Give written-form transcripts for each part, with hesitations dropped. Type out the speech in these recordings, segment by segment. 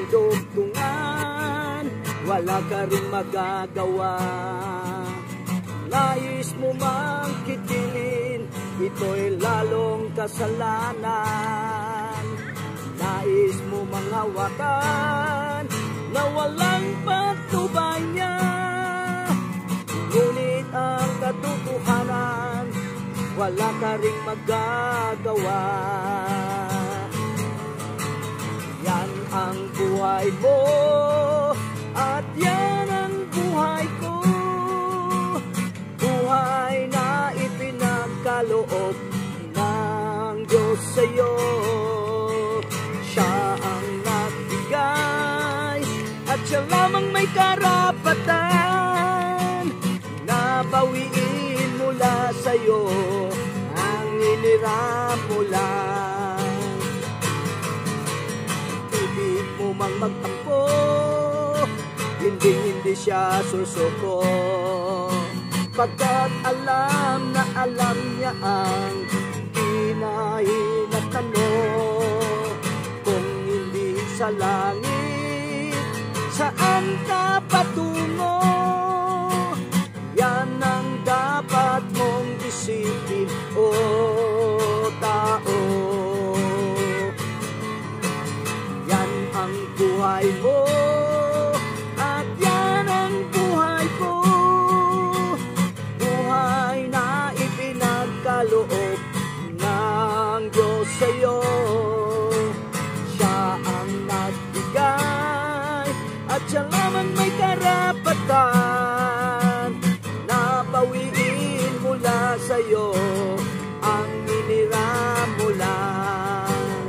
ang dugtungan, wala ka rin magagawa. Nais mo mang kitilin, ito'y lalong kasalanan. Nais mo mang hawakan, na walang patnubay niya. Ngunit ang katotohanan, wala ka rin magagawa. Yan ang buhay mo, at yan ang buhay ko. Buhay na ipinagkaloob ng Diyos sa'yo. Siya ang nagbigay, at siya lamang may karapatan na bawiin mula sa'yo ang iniram mo lang. Ibig mo mang magtampo, hindi siya susuko, pagkat alam niya ang hinahinatan mo. Kung hindi sa langit, saan ka patungo? Yan ang dapat mong isipin, o tao. Yan ang buhay mo, at yan ang buhay ko. Buhay na ipinagkaloob ng Diyos sa'yo. Siya ang nagbigay, at siya lamang may karapatan na bawiin mula sa'yo ang iniram mo lang.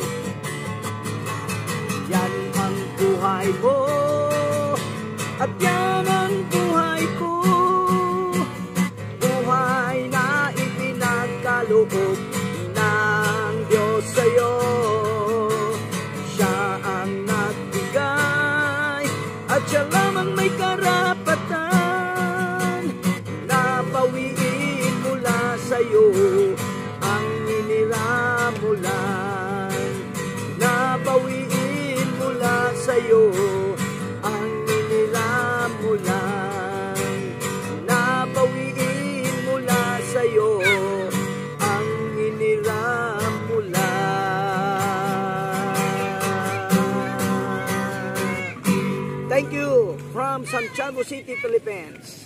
Yan ang buhay mo, at yan ang buhay ko. Buhay na ipinagkaloob ng Diyos sa'yo. Siya ang nagbigay, at siya lamang may karapatan na bawiin mula sa'yo ang iniram mo lang. Na bawiin mula sa'yo ang iniram mo lang. Na bawiin mula sa'yo ang iniram mo lang. Thank you from Santiago City, Philippines.